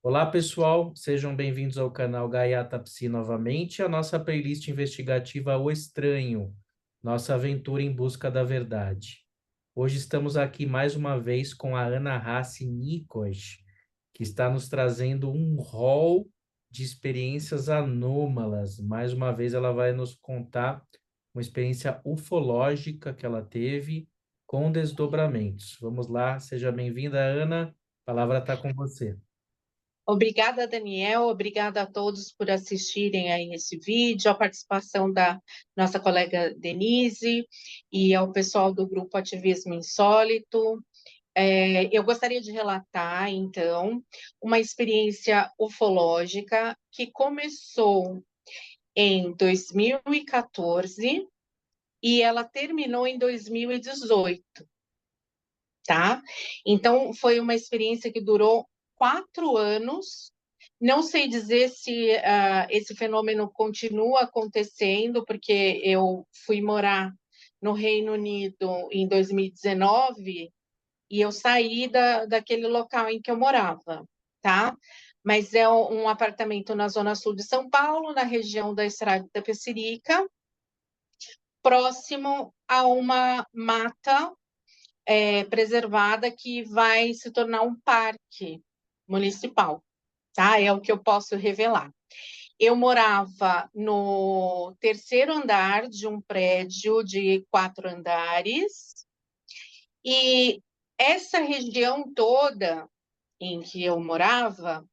Olá, pessoal, sejam bem-vindos ao canal Gaiata Psi novamente, a nossa playlist investigativa O Estranho, nossa aventura em busca da verdade. Hoje estamos aqui mais uma vez com a Ana Rassi Nikos, que está nos trazendo um rol de experiências anômalas. Mais uma vez, ela vai nos contar uma experiência ufológica que ela teve com desdobramentos. Vamos lá, seja bem-vinda, Ana. A palavra está com você. Obrigada, Daniel. Obrigada a todos por assistirem a esse vídeo, a participação da nossa colega Denise e ao pessoal do grupo Ativismo Insólito. Eu gostaria de relatar, então, uma experiência ufológica que começou em 2014 e ela terminou em 2018, tá? Então, foi uma experiência que durou 4 anos. Não sei dizer se esse fenômeno continua acontecendo, porque eu fui morar no Reino Unido em 2019 e eu saí daquele local em que eu morava, tá? Mas é um apartamento na zona sul de São Paulo, na região da Estrada da Pecerica, próximo a uma mata preservada que vai se tornar um parque municipal, tá? É o que eu posso revelar. Eu morava no terceiro andar de um prédio de 4 andares e essa região toda em que eu morava,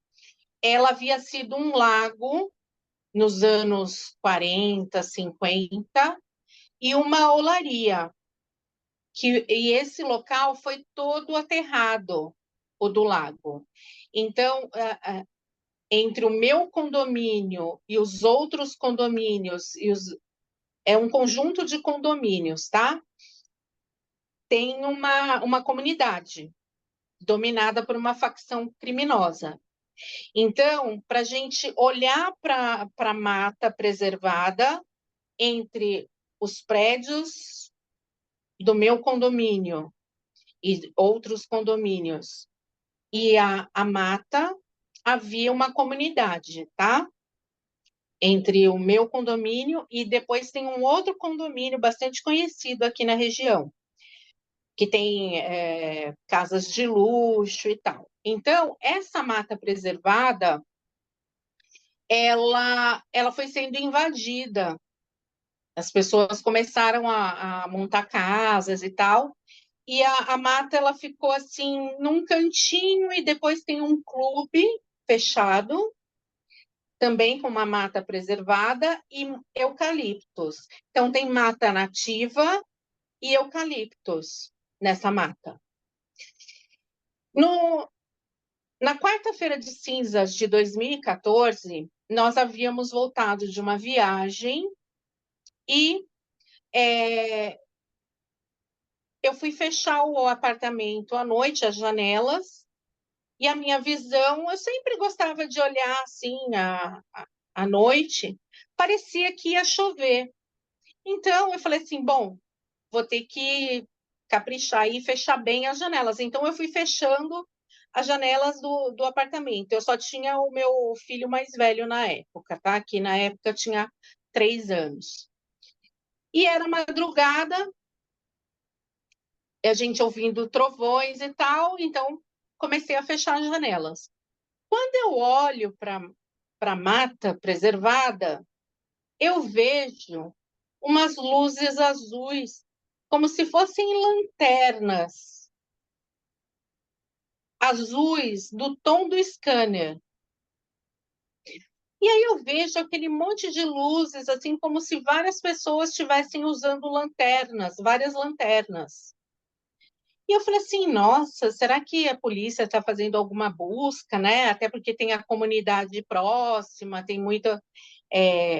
ela havia sido um lago nos anos 40, 50 e uma olaria. E esse local foi todo aterrado, o do lago. Então, entre o meu condomínio e os outros condomínios, é um conjunto de condomínios, tá? Tem uma comunidade dominada por uma facção criminosa. Então, para a gente olhar para a mata preservada entre os prédios do meu condomínio e outros condomínios e a mata, havia uma comunidade, tá? Entre o meu condomínio e depois tem um outro condomínio bastante conhecido aqui na região, que tem casas de luxo e tal. Então, essa mata preservada, ela foi sendo invadida. As pessoas começaram a montar casas e tal, e a mata ela ficou assim num cantinho e depois tem um clube fechado, também com uma mata preservada e eucaliptos. Então tem mata nativa e eucaliptos nessa mata. Na quarta-feira de cinzas de 2014, nós havíamos voltado de uma viagem e eu fui fechar o apartamento à noite, as janelas, e a minha visão, eu sempre gostava de olhar assim à noite, parecia que ia chover. Então, eu falei assim, bom, vou ter que caprichar e fechar bem as janelas. Então, eu fui fechando as janelas do apartamento. Eu só tinha o meu filho mais velho na época, tá? Que na época tinha 3 anos. E era madrugada, a gente ouvindo trovões e tal, então comecei a fechar as janelas. Quando eu olho para a mata preservada, eu vejo umas luzes azuis, como se fossem lanternas azuis do tom do scanner. E aí eu vejo aquele monte de luzes, assim como se várias pessoas estivessem usando lanternas, várias lanternas. E eu falei assim, nossa, será que a polícia está fazendo alguma busca, né? Até porque tem a comunidade próxima, tem muita,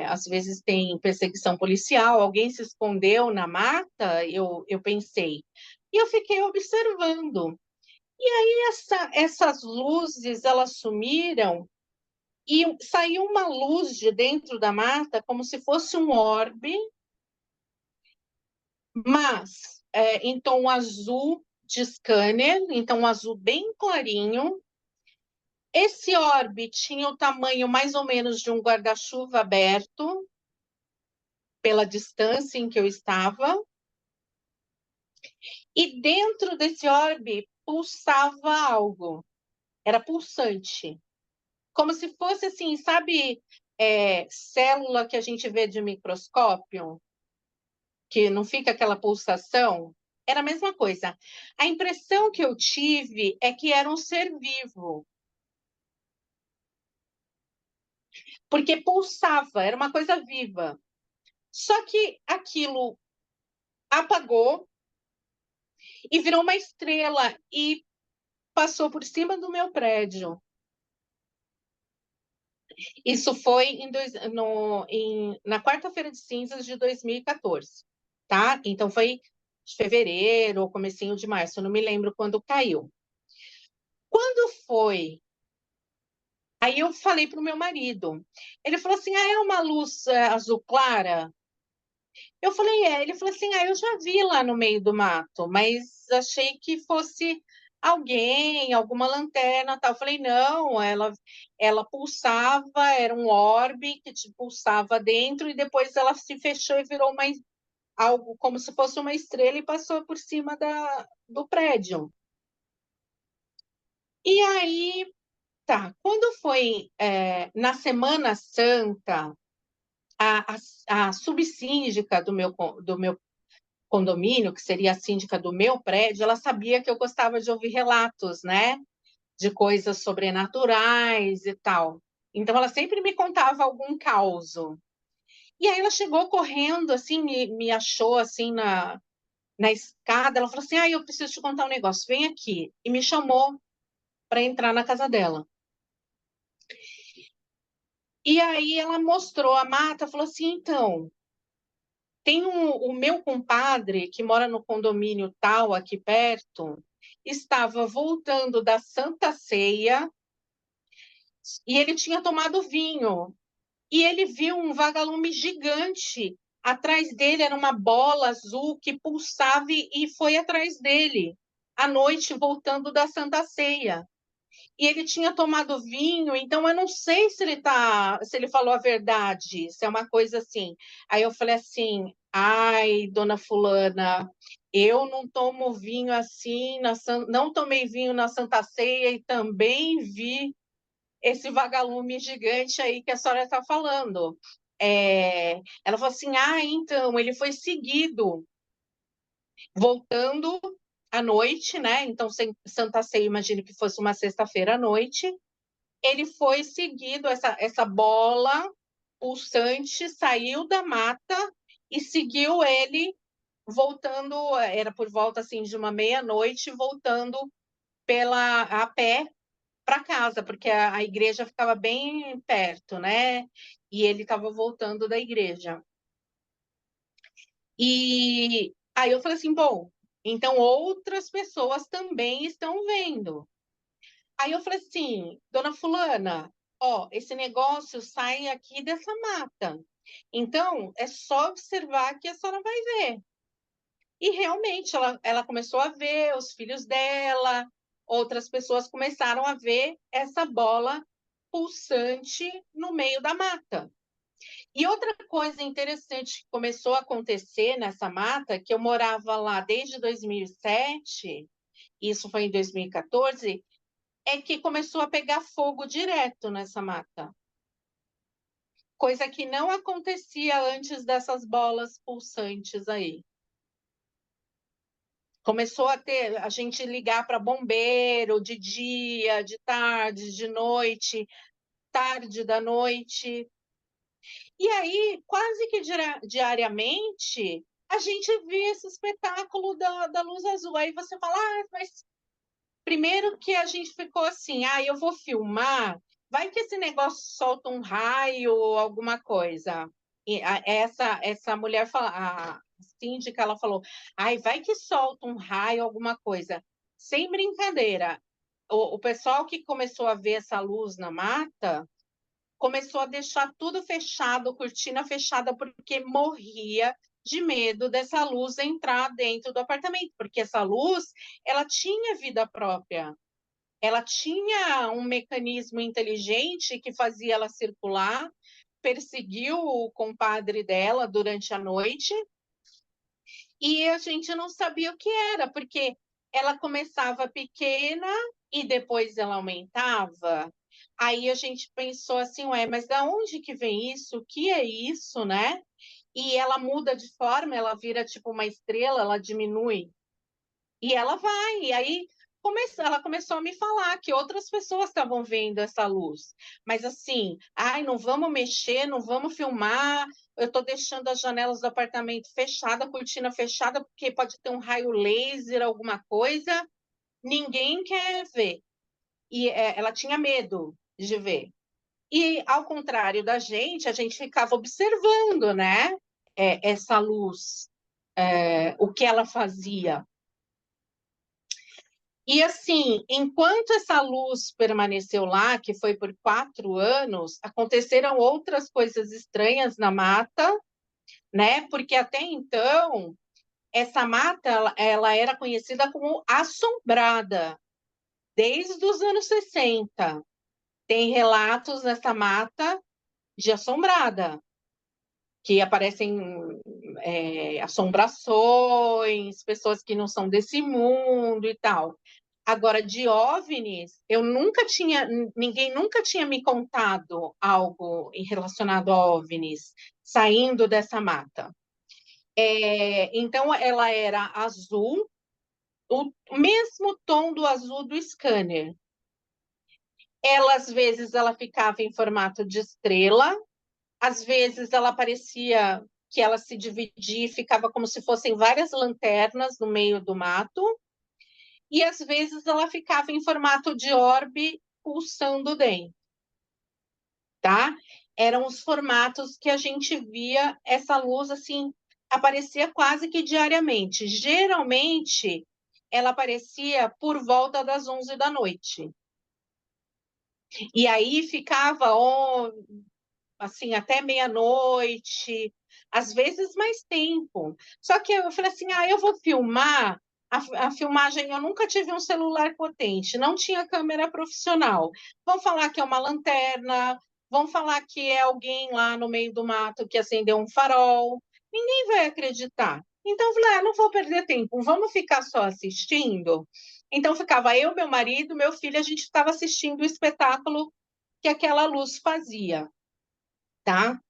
às vezes tem perseguição policial, alguém se escondeu na mata, eu pensei. E eu fiquei observando. E aí essas luzes, elas sumiram e saiu uma luz de dentro da mata, como se fosse um orbe, mas em tom azul de scanner, então um azul bem clarinho, Esse orbe tinha o tamanho mais ou menos de um guarda-chuva aberto, pela distância em que eu estava, e dentro desse orbe pulsava algo, era pulsante, como se fosse assim, sabe, célula que a gente vê de microscópio, que não fica aquela pulsação? Era a mesma coisa. A impressão que eu tive é que era um ser vivo, porque pulsava, era uma coisa viva. Só que aquilo apagou e virou uma estrela e passou por cima do meu prédio. Isso foi na quarta-feira de cinzas de 2014, tá? Então foi de fevereiro ou comecinho de março, eu não me lembro quando caiu. Quando foi? Aí eu falei para o meu marido. Ele falou assim: ah, é uma luz azul clara? Eu falei, é. Ele falou assim: ah, eu já vi lá no meio do mato, mas achei que fosse alguém, alguma lanterna, tal. Eu falei, não, ela pulsava, era um orbe que te pulsava dentro e depois ela se fechou e virou algo como se fosse uma estrela e passou por cima do prédio. E aí, tá. Quando foi na Semana Santa, a subsíndica do meu condomínio, que seria a síndica do meu prédio, ela sabia que eu gostava de ouvir relatos, né, de coisas sobrenaturais e tal. Então, ela sempre me contava algum causo. E aí ela chegou correndo, assim, me achou, assim, na escada. Ela falou assim, ah, eu preciso te contar um negócio, vem aqui. E me chamou para entrar na casa dela. E aí ela mostrou a mata, falou assim, então, tem o meu compadre, que mora no condomínio tal, aqui perto, estava voltando da Santa Ceia e ele tinha tomado vinho. E ele viu um vagalume gigante. Atrás dele era uma bola azul que pulsava e foi atrás dele, à noite, voltando da Santa Ceia. E ele tinha tomado vinho, então eu não sei se ele falou a verdade, se é uma coisa assim. Aí eu falei assim: ai, dona fulana, eu não tomo vinho assim, não tomei vinho na Santa Ceia e também vi esse vagalume gigante aí que a senhora está falando. Ela falou assim: ah, então, ele foi seguido, voltando à noite, né? Então, Santa Ceia, imagino que fosse uma sexta-feira à noite. Ele foi seguido, essa bola pulsante saiu da mata e seguiu ele voltando, era por volta assim de uma meia-noite, voltando a pé para casa, porque a igreja ficava bem perto, né? E ele estava voltando da igreja. E aí eu falei assim, bom, então outras pessoas também estão vendo. Aí eu falei assim, dona fulana, ó, esse negócio sai aqui dessa mata. Então, é só observar que a senhora vai ver. E realmente, ela começou a ver, os filhos dela, outras pessoas começaram a ver essa bola pulsante no meio da mata. E outra coisa interessante que começou a acontecer nessa mata, que eu morava lá desde 2007, isso foi em 2014, é que começou a pegar fogo direto nessa mata. Coisa que não acontecia antes dessas bolas pulsantes aí. Começou a gente ligar para bombeiro de dia, de tarde, de noite, tarde da noite. E aí, quase que diariamente, a gente via esse espetáculo da luz azul. Aí você fala, ah, mas primeiro que a gente ficou assim, ah, eu vou filmar, vai que esse negócio solta um raio ou alguma coisa. E essa mulher, a síndica, ela falou, ai, vai que solta um raio, alguma coisa. Sem brincadeira, o pessoal que começou a ver essa luz na mata começou a deixar tudo fechado, cortina fechada, porque morria de medo dessa luz entrar dentro do apartamento, porque essa luz, ela tinha vida própria. ela tinha um mecanismo inteligente que fazia ela circular, perseguiu o compadre dela durante a noite, e a gente não sabia o que era, porque ela começava pequena e depois ela aumentava. Aí a gente pensou assim, ué, mas da onde que vem isso? O que é isso, né? E ela muda de forma, ela vira tipo uma estrela, ela diminui. E ela vai, e aí ela começou a me falar que outras pessoas estavam vendo essa luz. Mas assim, ai, não vamos mexer, não vamos filmar. Eu estou deixando as janelas do apartamento fechadas, a cortina fechada, porque pode ter um raio laser, alguma coisa. Ninguém quer ver. E ela tinha medo de ver. E ao contrário da gente, a gente ficava observando, né? Essa luz, o que ela fazia. E assim, enquanto essa luz permaneceu lá, que foi por 4 anos, aconteceram outras coisas estranhas na mata, né? Porque até então essa mata ela era conhecida como assombrada desde os anos 60. Tem relatos nessa mata de assombrada, que aparecem assombrações, pessoas que não são desse mundo e tal. Agora, de OVNIs, ninguém nunca tinha me contado algo relacionado a OVNIs saindo dessa mata. Então, ela era azul, o mesmo tom do azul do scanner. Ela, às vezes, ela ficava em formato de estrela, às vezes ela parecia que ela se dividia e ficava como se fossem várias lanternas no meio do mato, e às vezes ela ficava em formato de orbe pulsando dentro, tá? Eram os formatos que a gente via essa luz assim, aparecia quase que diariamente. Geralmente ela aparecia por volta das 11 da noite. E aí ficava assim, até meia-noite, às vezes mais tempo. Só que eu falei assim, eu vou filmar. A filmagem, eu nunca tive um celular potente, não tinha câmera profissional. Vão falar que é uma lanterna, vão falar que é alguém lá no meio do mato que acendeu um farol. Ninguém vai acreditar. Então, eu falei, não vou perder tempo, vamos ficar só assistindo. Então, ficava eu, meu marido, meu filho, a gente estava assistindo o espetáculo que aquela luz fazia, tá?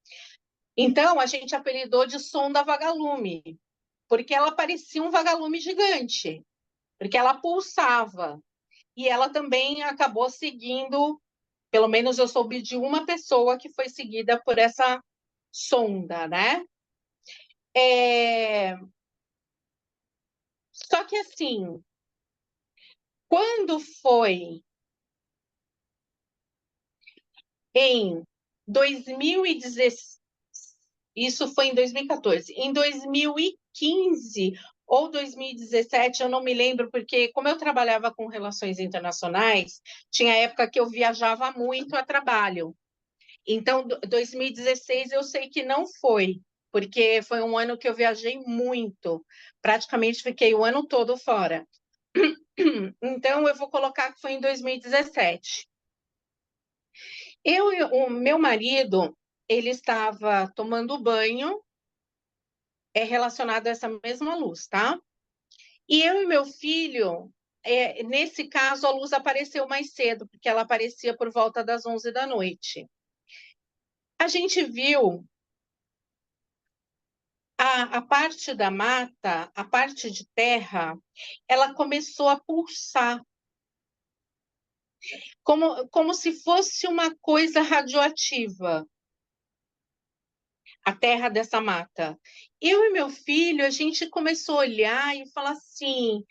Então, a gente apelidou de sonda vagalume, porque ela parecia um vagalume gigante, porque ela pulsava. E ela também acabou seguindo, pelo menos eu soube de uma pessoa que foi seguida por essa sonda, né? Só que assim, quando foi em 2016, isso foi em 2014. Em 2015 ou 2017, eu não me lembro, porque como eu trabalhava com relações internacionais, tinha época que eu viajava muito a trabalho. Então, 2016 eu sei que não foi, porque foi um ano que eu viajei muito. Praticamente fiquei o ano todo fora. Então, eu vou colocar que foi em 2017. Eu e o meu marido, ele estava tomando banho, relacionado a essa mesma luz, tá? E eu e meu filho, nesse caso, a luz apareceu mais cedo, porque ela aparecia por volta das 11 da noite. A gente viu a parte da mata, a parte de terra, ela começou a pulsar, como se fosse uma coisa radioativa, a terra dessa mata. Eu e meu filho, a gente começou a olhar e falar assim.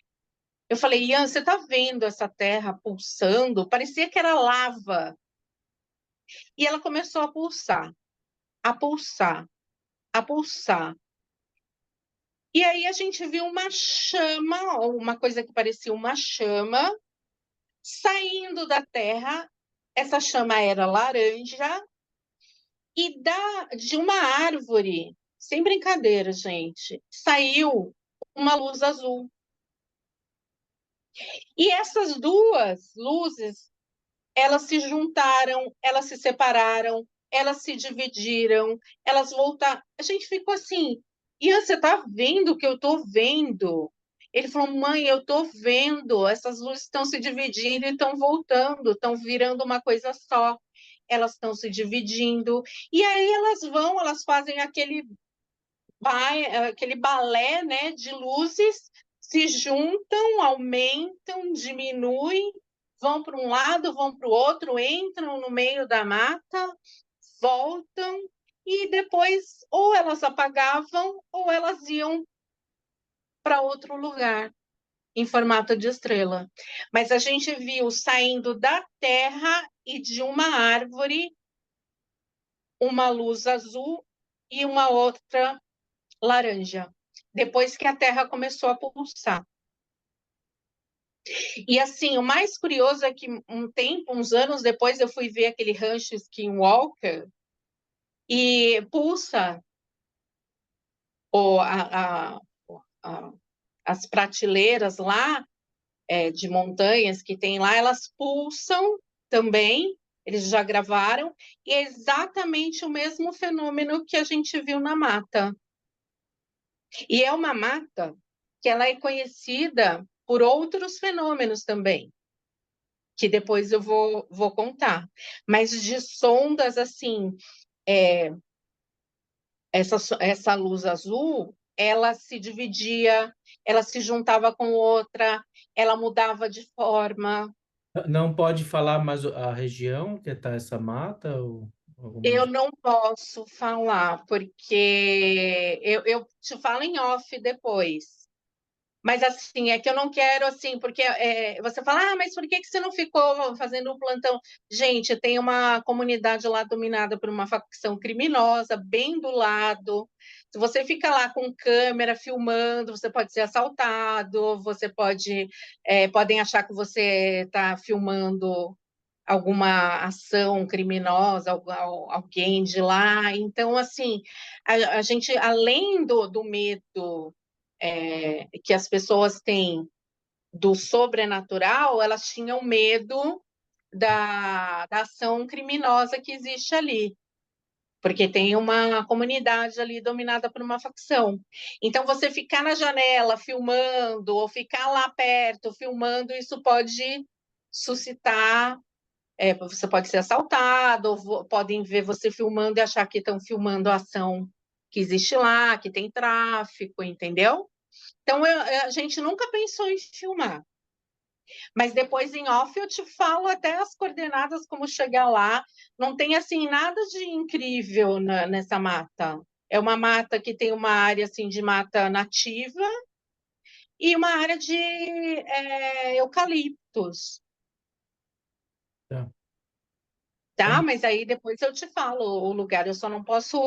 Eu falei, Ian, você está vendo essa terra pulsando? Parecia que era lava. E ela começou a pulsar, a pulsar, a pulsar. E aí a gente viu uma chama, uma coisa que parecia uma chama, saindo da terra. Essa chama era laranja e de uma árvore, sem brincadeira, gente, saiu uma luz azul. E essas duas luzes, elas se juntaram, elas se separaram, elas se dividiram, elas voltaram. A gente ficou assim, Ian, você está vendo o que eu estou vendo? Ele falou, mãe, eu estou vendo, essas luzes estão se dividindo e estão voltando, estão virando uma coisa só. Elas estão se dividindo, e aí elas fazem aquele balé, né, de luzes, se juntam, aumentam, diminuem, vão para um lado, vão para o outro, entram no meio da mata, voltam, e depois ou elas apagavam ou elas iam para outro lugar em formato de estrela. Mas a gente viu saindo da terra e de uma árvore uma luz azul e uma outra laranja, depois que a Terra começou a pulsar. E assim, o mais curioso é que uns anos depois, eu fui ver aquele rancho Skinwalker e pulsa o, a, as prateleiras lá, de montanhas que tem lá, elas pulsam também, eles já gravaram, e é exatamente o mesmo fenômeno que a gente viu na mata. E é uma mata que ela é conhecida por outros fenômenos também, que depois eu vou contar. Mas de sondas, assim, essa luz azul, ela se dividia, ela se juntava com outra, ela mudava de forma. Não pode falar mais a região que está essa mata? Ou alguma... Eu não posso falar, porque eu te falo em off depois. Mas assim, é que eu não quero assim, porque você fala, mas por que você não ficou fazendo o plantão? Gente, tem uma comunidade lá dominada por uma facção criminosa, bem do lado. Se você fica lá com câmera filmando, você pode ser assaltado, podem achar que você está filmando alguma ação criminosa, alguém de lá. Então, assim, a gente, além do medo que as pessoas têm do sobrenatural, elas tinham medo da ação criminosa que existe ali, porque tem uma comunidade ali dominada por uma facção. Então, você ficar na janela filmando, ou ficar lá perto filmando, isso pode suscitar. Você pode ser assaltado, ou podem ver você filmando e achar que estão filmando a ação que existe lá, que tem tráfico, entendeu? Então, a gente nunca pensou em filmar. Mas depois, em off, eu te falo até as coordenadas, como chegar lá. Não tem, assim, nada de incrível nessa mata. É uma mata que tem uma área, assim, de mata nativa e uma área de eucaliptos. Tá. Tá, mas aí depois eu te falo o lugar. Eu só não posso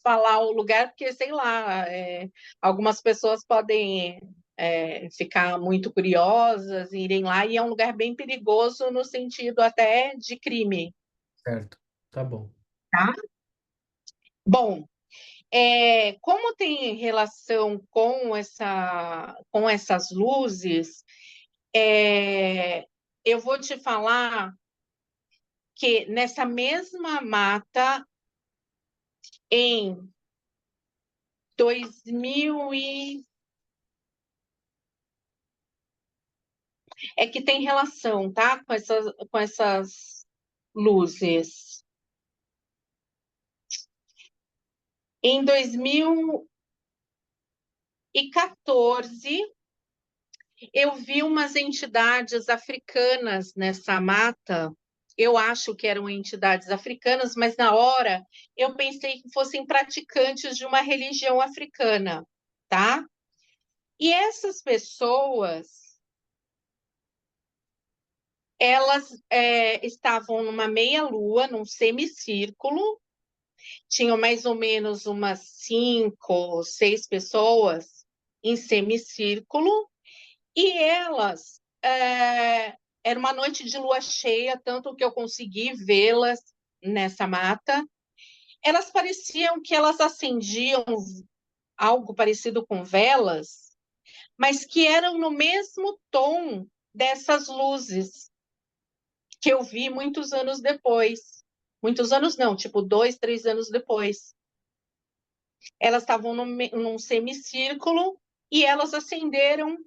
falar o lugar porque, sei lá, algumas pessoas podem ficar muito curiosas, irem lá, e é um lugar bem perigoso no sentido até de crime, Certo, tá bom. tá? Bom, como tem relação com essas luzes, eu vou te falar que nessa mesma mata, em 2000 é que tem relação, tá? Com essas luzes. Em 2014, eu vi umas entidades africanas nessa mata. Eu acho que eram entidades africanas, mas na hora eu pensei que fossem praticantes de uma religião africana, tá? E essas pessoas, elas estavam numa meia-lua, num semicírculo, tinham mais ou menos umas 5 ou 6 pessoas em semicírculo, e elas, era uma noite de lua cheia, tanto que eu consegui vê-las nessa mata. Elas pareciam que elas acendiam algo parecido com velas, mas que eram no mesmo tom dessas luzes que eu vi muitos anos depois. Muitos anos não, tipo 2, 3 anos depois. Elas estavam num semicírculo e elas acenderam.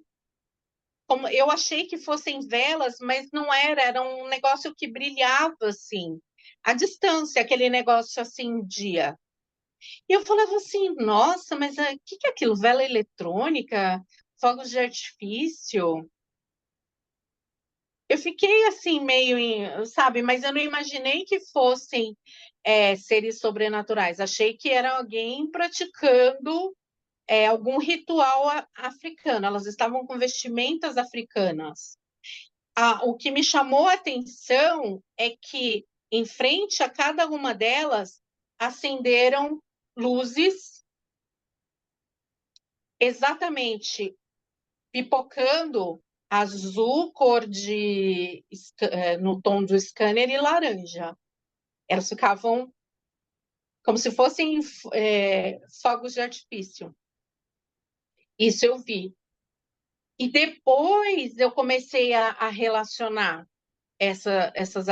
Como, eu achei que fossem velas, mas não era um negócio que brilhava assim, à distância, aquele negócio assim, dia. E eu falava assim, nossa, mas o que é aquilo? Vela eletrônica? Fogos de artifício? Eu fiquei assim, meio, sabe, mas eu não imaginei que fossem seres sobrenaturais. Achei que era alguém praticando algum ritual africano. Elas estavam com vestimentas africanas. O que me chamou a atenção é que, em frente a cada uma delas, acenderam luzes exatamente pipocando azul, cor de no tom do scanner e laranja. Elas ficavam como se fossem fogos de artifício. Isso eu vi. E depois eu comecei a relacionar essas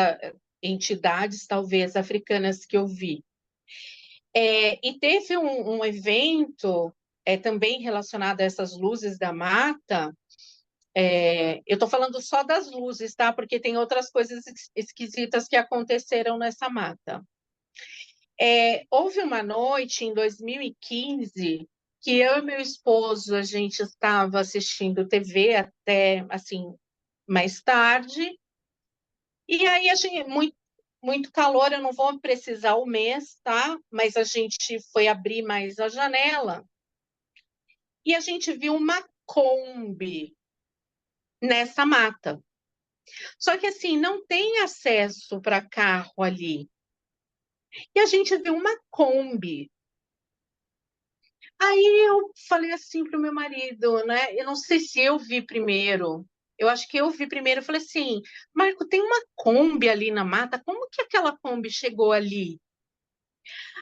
entidades, talvez, africanas que eu vi. E teve um evento também relacionado a essas luzes da mata. Eu estou falando só das luzes, tá? Porque tem outras coisas esquisitas que aconteceram nessa mata. Houve uma noite em 2015 que eu e meu esposo, a gente estava assistindo TV até, assim, mais tarde, e aí a gente, muito calor, eu não vou precisar o mês, tá? Mas a gente foi abrir mais a janela e a gente viu uma Kombi nessa mata. Só que assim, não tem acesso para carro ali. E a gente viu uma Kombi. Aí eu falei assim pro meu marido, né? Eu não sei se eu vi primeiro. Eu acho que eu vi primeiro. Eu falei assim, Marco, tem uma Kombi ali na mata. Como que aquela Kombi chegou ali?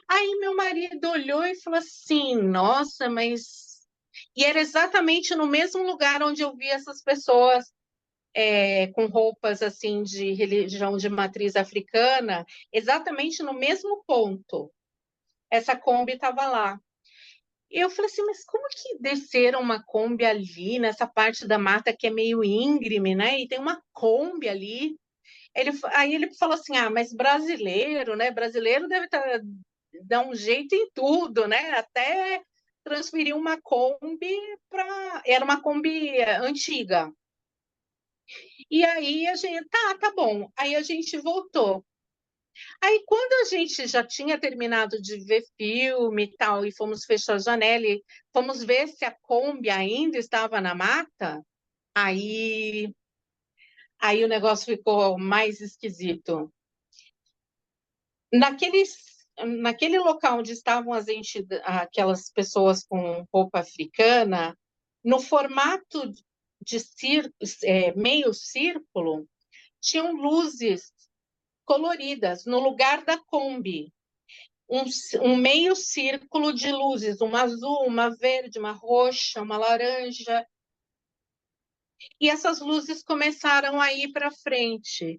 Aí meu marido olhou e falou assim, nossa, mas... E era exatamente no mesmo lugar onde eu vi essas pessoas com roupas assim de religião de matriz africana, exatamente no mesmo ponto. Essa Kombi estava lá. E eu falei assim, mas como que desceram uma Kombi ali, nessa parte da mata que é meio íngreme, né? E tem uma Kombi ali. Aí ele falou assim, mas brasileiro, né? Brasileiro deve dar um jeito em tudo, né? Até transferir uma Kombi para... Era uma Kombi antiga. E aí a gente, tá bom. Aí a gente voltou. Aí, quando a gente já tinha terminado de ver filme e tal, e fomos fechar a janela e fomos ver se a Kombi ainda estava na mata, aí o negócio ficou mais esquisito. Naquele local onde estavam aquelas pessoas com roupa africana, no formato de meio círculo, tinham luzes coloridas no lugar da Kombi. Um meio círculo de luzes, uma azul, uma verde, uma roxa, uma laranja. E essas luzes começaram a ir para frente.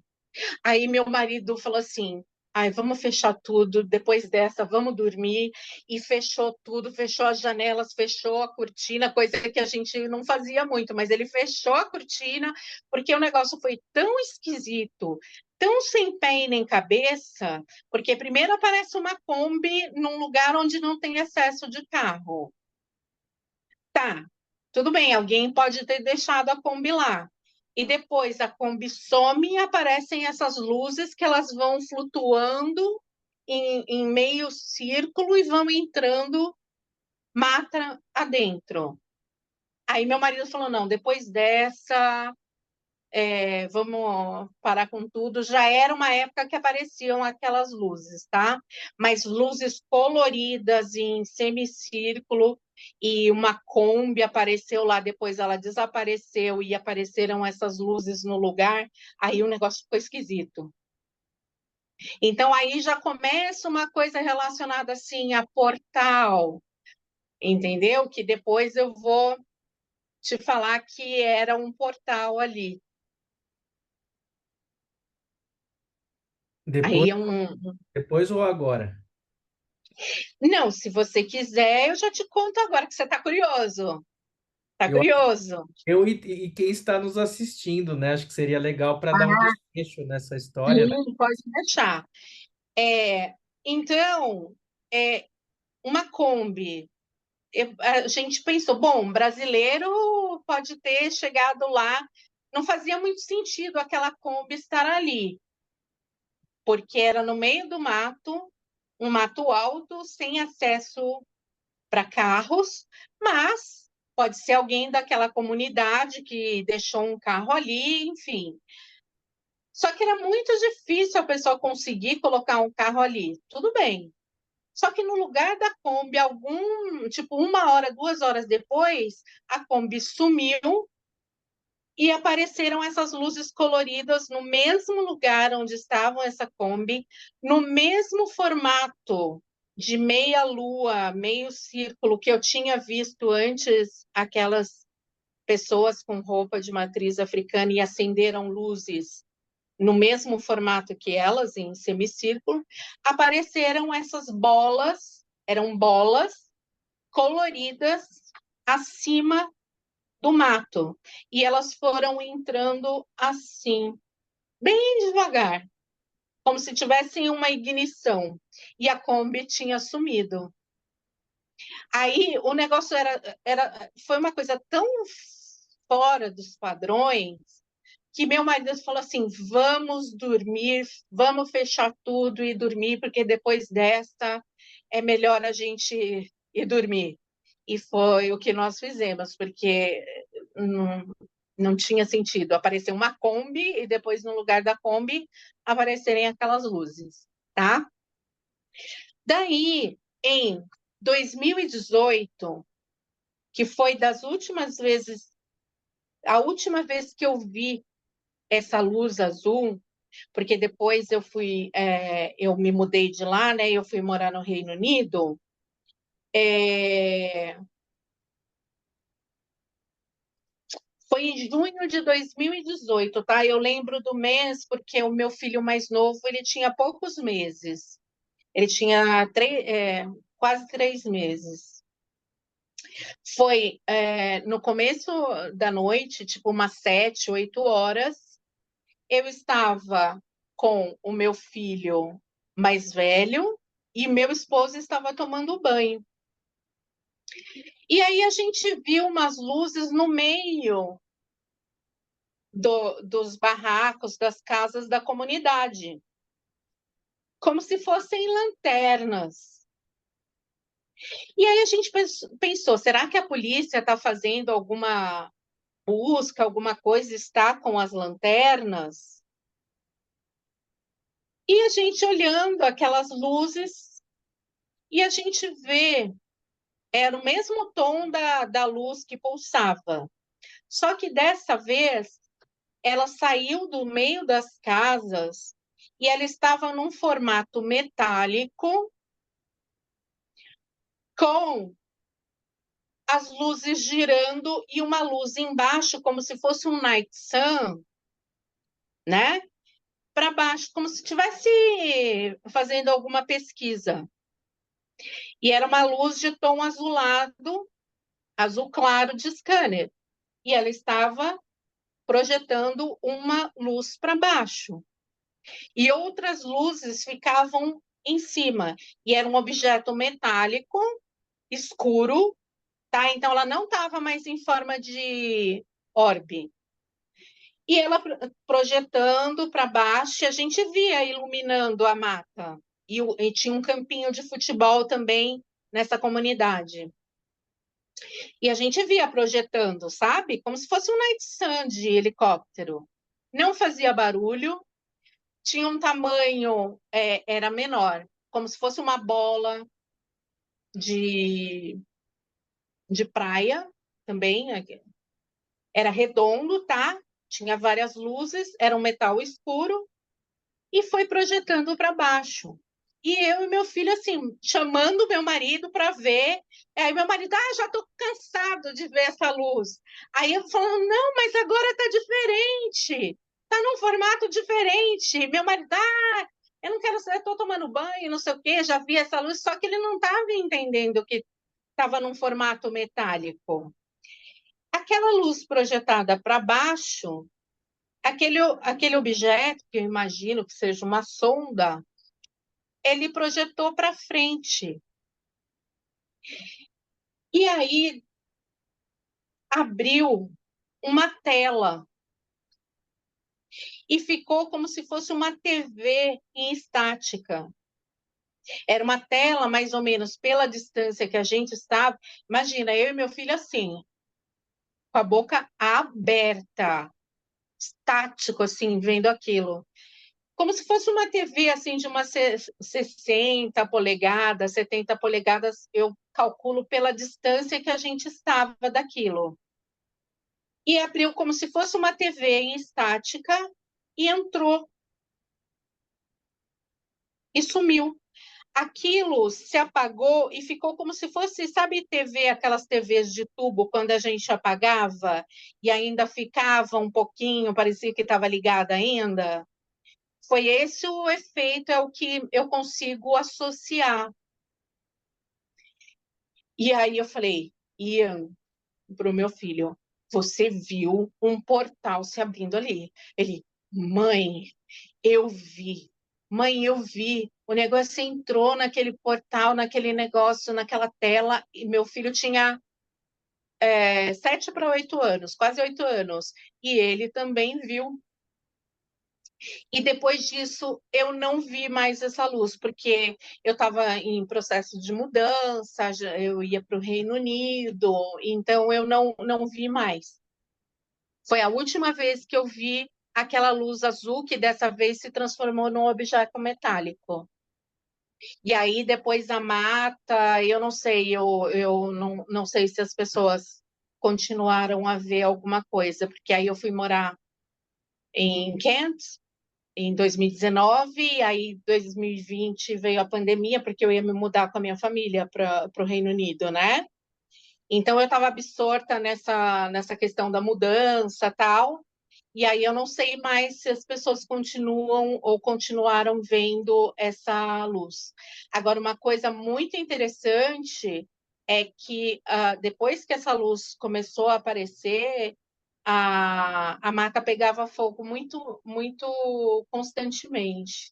Aí meu marido falou assim: ai, vamos fechar tudo, depois dessa, vamos dormir. E fechou tudo, fechou as janelas, fechou a cortina, coisa que a gente não fazia muito, mas ele fechou a cortina, porque o negócio foi tão esquisito, tão sem pé e nem cabeça, porque primeiro aparece uma Kombi num lugar onde não tem acesso de carro. Tá, tudo bem, alguém pode ter deixado a Kombi lá. E depois a Kombi some e aparecem essas luzes que elas vão flutuando em meio círculo e vão entrando mata adentro. Aí meu marido falou: não, depois dessa, vamos parar com tudo. Já era uma época que apareciam aquelas luzes, tá? Mas luzes coloridas em semicírculo, e uma Kombi apareceu lá, depois ela desapareceu e apareceram essas luzes no lugar, aí o negócio ficou esquisito. Então aí já começa uma coisa relacionada assim a portal, entendeu? Que depois eu vou te falar que era um portal ali. Depois, Aí depois ou agora? Não, se você quiser, eu já te conto agora que você está curioso. Está Eu, curioso? eu e quem está nos assistindo, né? Acho que seria legal para dar um desfecho nessa história, né? Sim, pode deixar. É, então, é, uma Kombi. A gente pensou, bom, brasileiro pode ter chegado lá. Não fazia muito sentido aquela Kombi estar ali, porque era no meio do mato, um mato alto, sem acesso para carros, mas pode ser alguém daquela comunidade que deixou um carro ali, enfim. Só que era muito difícil a pessoa conseguir colocar um carro ali. Tudo bem. Só que no lugar da Kombi, tipo, 1 hora, 2 horas depois, a Kombi sumiu e apareceram essas luzes coloridas no mesmo lugar onde estavam essa Kombi, no mesmo formato de meia lua, meio círculo que eu tinha visto antes, aquelas pessoas com roupa de matriz africana e acenderam luzes no mesmo formato que elas, em semicírculo, apareceram essas bolas, eram bolas coloridas acima do mato. E elas foram entrando assim, bem devagar, como se tivessem uma ignição. E a Kombi tinha sumido. Aí o negócio foi uma coisa tão fora dos padrões que meu marido falou assim: vamos dormir, vamos fechar tudo e dormir, porque depois desta é melhor a gente ir dormir. E foi o que nós fizemos, porque não, não tinha sentido. Apareceu uma Kombi e depois, no lugar da Kombi, aparecerem aquelas luzes, tá? Daí, em 2018, que foi das últimas vezes, a última vez que eu vi essa luz azul, porque depois eu me mudei de lá, né? Eu fui morar no Reino Unido. É, foi em junho de 2018, tá? Eu lembro do mês porque o meu filho mais novo ele tinha poucos meses. Ele tinha quase 3 meses. Foi no começo da noite, tipo umas 7, 8 horas. Eu estava com o meu filho mais velho e meu esposo estava tomando banho. E aí a gente viu umas luzes no meio dos barracos, das casas da comunidade, como se fossem lanternas. E aí a gente pensou, será que a polícia está fazendo alguma busca, alguma coisa, está com as lanternas? E a gente olhando aquelas luzes e a gente vê, era o mesmo tom da luz que pulsava. Só que dessa vez ela saiu do meio das casas e ela estava num formato metálico com as luzes girando e uma luz embaixo, como se fosse um night sun, né? Para baixo, como se estivesse fazendo alguma pesquisa. E era uma luz de tom azulado, azul claro de scanner. E ela estava projetando uma luz para baixo. E outras luzes ficavam em cima. E era um objeto metálico, escuro, tá? Então ela não estava mais em forma de orbe. E ela projetando para baixo, e a gente via iluminando a mata. E tinha um campinho de futebol também nessa comunidade. E a gente via projetando, sabe? Como se fosse um night sun de helicóptero. Não fazia barulho, tinha um tamanho, era menor, como se fosse uma bola de, de praia também. Era redondo, tá? Tinha várias luzes, era um metal escuro e foi projetando para baixo. E eu e meu filho, assim, chamando meu marido para ver. Aí meu marido, já estou cansado de ver essa luz. Aí eu falando, não, mas agora está diferente. Está num formato diferente. Meu marido, eu não quero saber, estou tomando banho, não sei o quê, já vi essa luz, só que ele não estava entendendo que estava num formato metálico. Aquela luz projetada para baixo, aquele objeto, que eu imagino que seja uma sonda, ele projetou para frente. E aí abriu uma tela e ficou como se fosse uma TV em estática. Era uma tela, mais ou menos, pela distância que a gente estava. Imagina, eu e meu filho assim, com a boca aberta, estático, assim, vendo aquilo. Como se fosse uma TV, assim, de umas 60 polegadas, 70 polegadas, eu calculo pela distância que a gente estava daquilo. E abriu como se fosse uma TV em estática e entrou e sumiu. Aquilo se apagou e ficou como se fosse, sabe, TV, aquelas TVs de tubo, quando a gente apagava e ainda ficava um pouquinho, parecia que estava ligada ainda. Foi esse o efeito, é o que eu consigo associar. E aí eu falei, Ian, para o meu filho, você viu um portal se abrindo ali? Ele, mãe, eu vi. Mãe, eu vi. O negócio entrou naquele portal, naquele negócio, naquela tela, e meu filho tinha 7 para 8 anos, quase 8 anos. E ele também viu. E depois disso, eu não vi mais essa luz, porque eu estava em processo de mudança, eu ia para o Reino Unido, então eu não vi mais. Foi a última vez que eu vi aquela luz azul, que dessa vez se transformou num objeto metálico. E aí, depois da mata, eu não sei, eu não sei se as pessoas continuaram a ver alguma coisa, porque aí eu fui morar em Kent, em 2019, e aí 2020 veio a pandemia, porque eu ia me mudar com a minha família para o Reino Unido, né? Então eu estava absorta nessa questão da mudança tal, e aí eu não sei mais se as pessoas continuam ou continuaram vendo essa luz. Agora, uma coisa muito interessante é que depois que essa luz começou a aparecer, a mata pegava fogo muito, muito constantemente.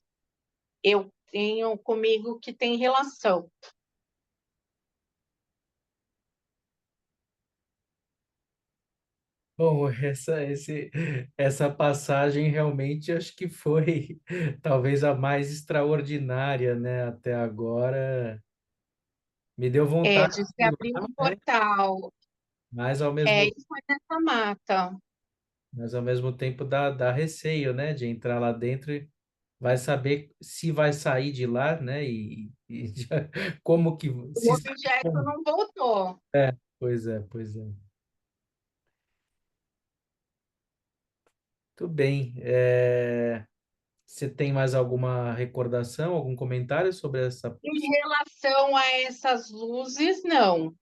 Eu tenho comigo que tem relação. Bom, essa passagem realmente acho que foi talvez a mais extraordinária, né? Até agora me deu vontade De se de ir abrir lá, um né? portal. Mas ao mesmo, E foi nessa mata. mas ao mesmo tempo dá receio, né? De entrar lá dentro e vai saber se vai sair de lá, né? Como que O se sabe objeto como. não voltou. Pois é, pois é. Tudo bem. Você tem mais alguma recordação, algum comentário sobre essa? Em relação a essas luzes, não,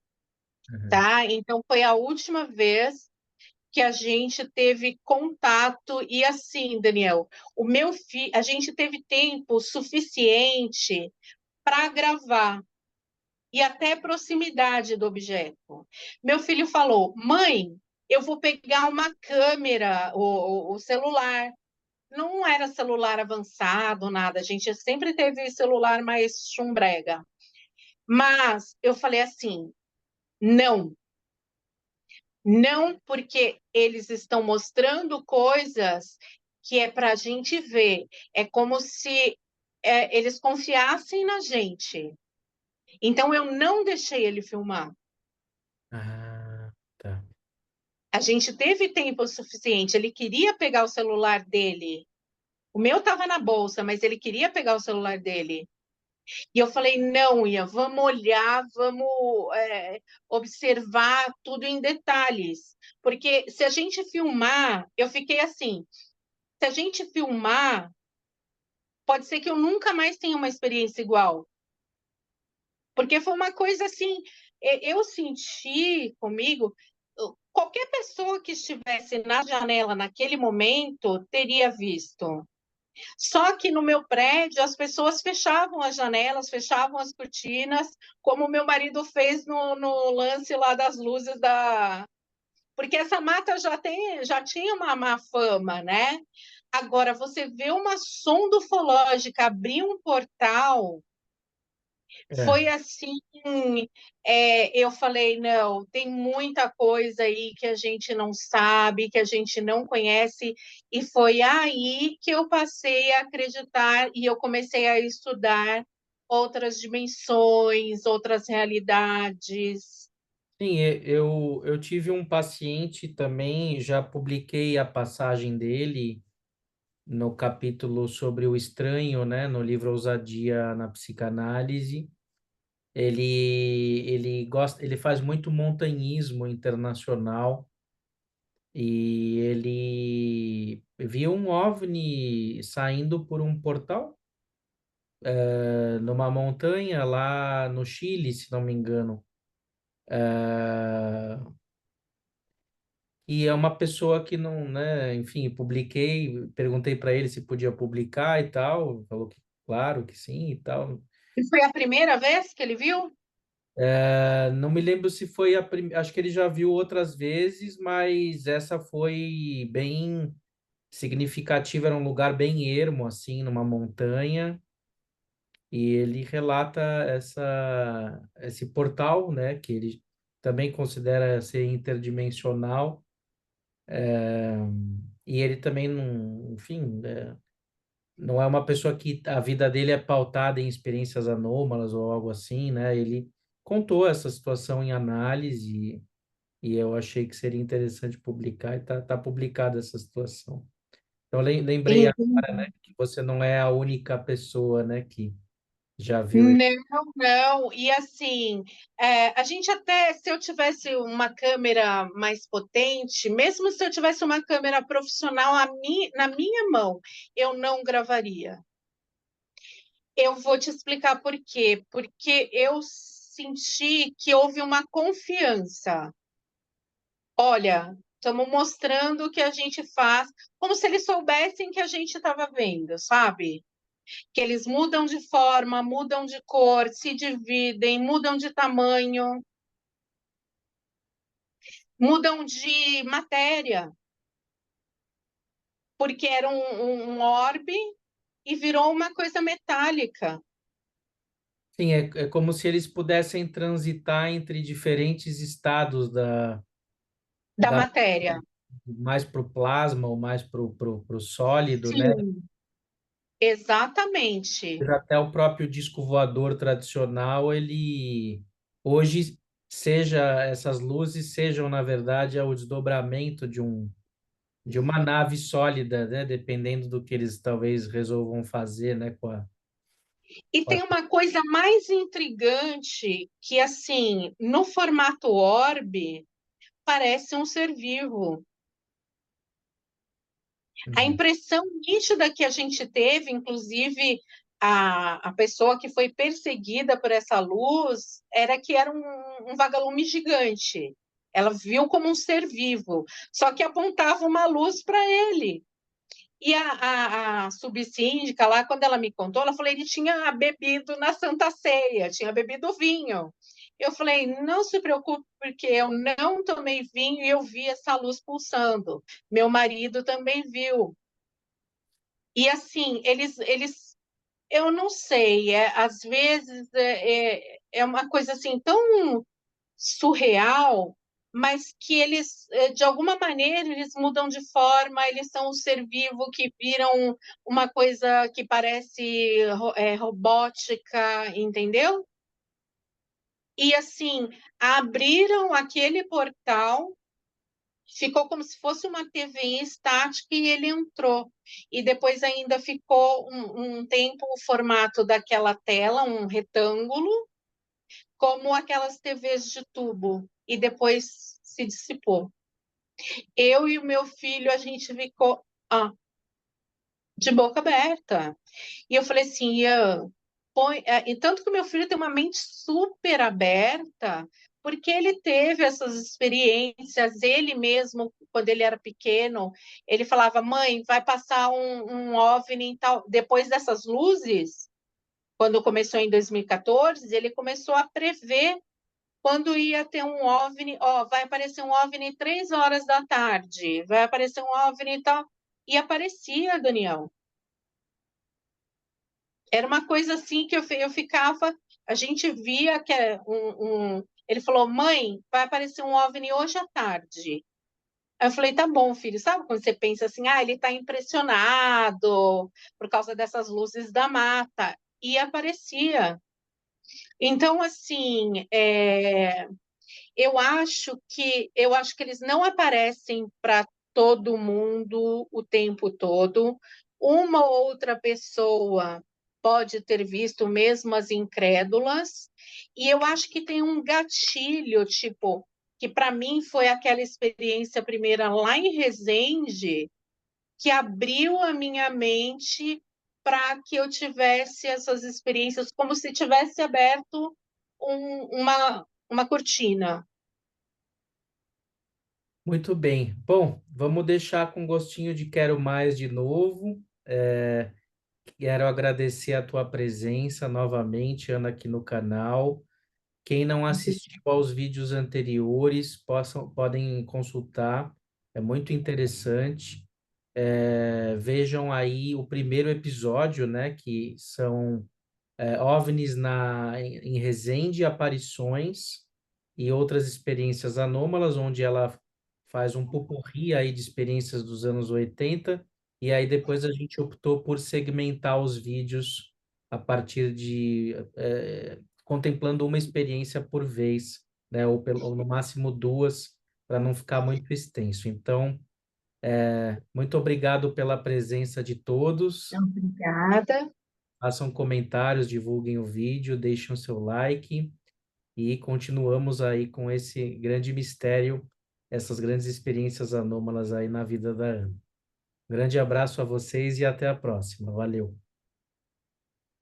Uhum. tá? Então foi a última vez que a gente teve contato e assim, Daniel, o meu filho, a gente teve tempo suficiente para gravar e até proximidade do objeto. Meu filho falou: "Mãe, eu vou pegar uma câmera, o celular". Não era celular avançado, nada. A gente sempre teve celular mais chumbrega. Mas eu falei assim: não, não, porque eles estão mostrando coisas que é para a gente ver. É como se eles confiassem na gente. Então eu não deixei ele filmar. Ah, tá. A gente teve tempo suficiente. Ele queria pegar o celular dele. O meu estava na bolsa, mas ele queria pegar o celular dele. E eu falei, não, Ian, vamos olhar, vamos observar tudo em detalhes. Porque se a gente filmar, eu fiquei assim, se a gente filmar, Pode ser que eu nunca mais tenha uma experiência igual, porque foi uma coisa assim, eu senti comigo, qualquer pessoa que estivesse na janela naquele momento teria visto. Só que no meu prédio as pessoas fechavam as janelas, fechavam as cortinas, como o meu marido fez no lance lá das luzes da. Porque essa mata já tinha uma má fama, né? Agora, você vê uma sonda ufológica abrir um portal, É. foi assim, eu falei, não, tem muita coisa aí que a gente não sabe, que a gente não conhece, e foi aí que eu passei a acreditar e eu comecei a estudar outras dimensões, outras realidades. Sim, eu tive um paciente também, já publiquei a passagem dele no capítulo sobre o estranho, né, no livro Ousadia na Psicanálise. Ele gosta, ele faz muito montanhismo internacional e ele viu um OVNI saindo por um portal numa montanha lá no Chile, se não me engano. E é uma pessoa que não, né, enfim, publiquei, perguntei para ele se podia publicar e tal, falou que claro que sim e tal. E foi a primeira vez que ele viu? Não me lembro se foi a primeira, acho que ele já viu outras vezes, mas essa foi bem significativa, era um lugar bem ermo, assim, numa montanha, e ele relata esse portal, né, que ele também considera ser interdimensional, e ele também não, enfim, não é uma pessoa que a vida dele é pautada em experiências anômalas ou algo assim, né? Ele contou essa situação em análise e eu achei que seria interessante publicar e tá publicada essa situação. Então lembrei agora, né, que você não é a única pessoa, né, que já viu ele. Não, não. E assim, a gente até, se eu tivesse uma câmera mais potente, mesmo se eu tivesse uma câmera profissional na minha mão, eu não gravaria. Eu vou te explicar por quê. Porque eu senti que houve uma confiança. Olha, estamos mostrando o que a gente faz, como se eles soubessem que a gente estava vendo, sabe? Que eles mudam de forma, mudam de cor, se dividem, mudam de tamanho, mudam de matéria, porque era um orbe e virou uma coisa metálica Sim, é como se eles pudessem transitar entre diferentes estados da da matéria. mais para o plasma ou mais para o sólido, né? Sim, exatamente. Até o próprio disco voador tradicional, ele hoje seja essas luzes sejam na verdade o desdobramento de uma nave sólida, né? Dependendo do que eles talvez resolvam fazer, né? E Com a- tem uma coisa mais intrigante que, assim, no formato orbe, parece um ser vivo. A Uhum. impressão nítida que a gente teve, inclusive a pessoa que foi perseguida por essa luz, era que era um vagalume gigante. Ela viu como um ser vivo, só que apontava uma luz para ele. E a subsíndica lá, quando ela me contou, ela falou que ele tinha bebido na Santa Ceia, tinha bebido vinho. Eu falei, não se preocupe, porque eu não tomei vinho e eu vi essa luz pulsando. Meu marido também viu. E assim, eu não sei, às vezes é uma coisa assim tão surreal, mas que eles, de alguma maneira, eles mudam de forma, eles são um ser vivo que viram uma coisa que parece robótica, entendeu? E assim, abriram aquele portal, ficou como se fosse uma TV estática e ele entrou. E depois ainda ficou um tempo o formato daquela tela, um retângulo, como aquelas TVs de tubo. E depois se dissipou. Eu e o meu filho, a gente ficou. Ah, de boca aberta. E eu falei assim, Ian, e tanto que o meu filho tem uma mente super aberta, porque ele teve essas experiências, ele mesmo, quando ele era pequeno, ele falava, mãe, vai passar um OVNI e tal. Depois dessas luzes, quando começou em 2014, ele começou a prever quando ia ter um OVNI, ó, vai aparecer um OVNI 3 horas da tarde, vai aparecer um OVNI e tal. E aparecia, Daniel. Era uma coisa assim que eu ficava, a gente via que ele falou, mãe, vai aparecer um OVNI hoje à tarde. Aí eu falei, tá bom, filho. Sabe quando você pensa assim, ele tá impressionado por causa dessas luzes da mata? E aparecia. Então, assim, eu acho que eles não aparecem para todo mundo o tempo todo. Uma ou outra pessoa pode ter visto, mesmo as incrédulas, e eu acho que tem um gatilho, tipo, que para mim foi aquela experiência primeira lá em Resende, que abriu a minha mente para que eu tivesse essas experiências, como se tivesse aberto uma cortina. Muito bem. Bom, vamos deixar com gostinho de quero mais de novo. Quero agradecer a tua presença novamente, Ana, aqui no canal. Quem não assistiu aos vídeos anteriores, podem consultar, é muito interessante. Vejam aí o primeiro episódio, né, que são OVNIs em Resende, aparições e outras experiências anômalas, onde ela faz um popurrí aí de experiências dos anos 80, e aí depois a gente optou por segmentar os vídeos a partir de contemplando uma experiência por vez, né, ou no máximo duas, para não ficar muito extenso. Então, muito obrigado pela presença de todos. Obrigada. Façam comentários, divulguem o vídeo, deixem o seu like e continuamos aí com esse grande mistério, essas grandes experiências anômalas aí na vida da Ana. Grande abraço a vocês e até a próxima. Valeu.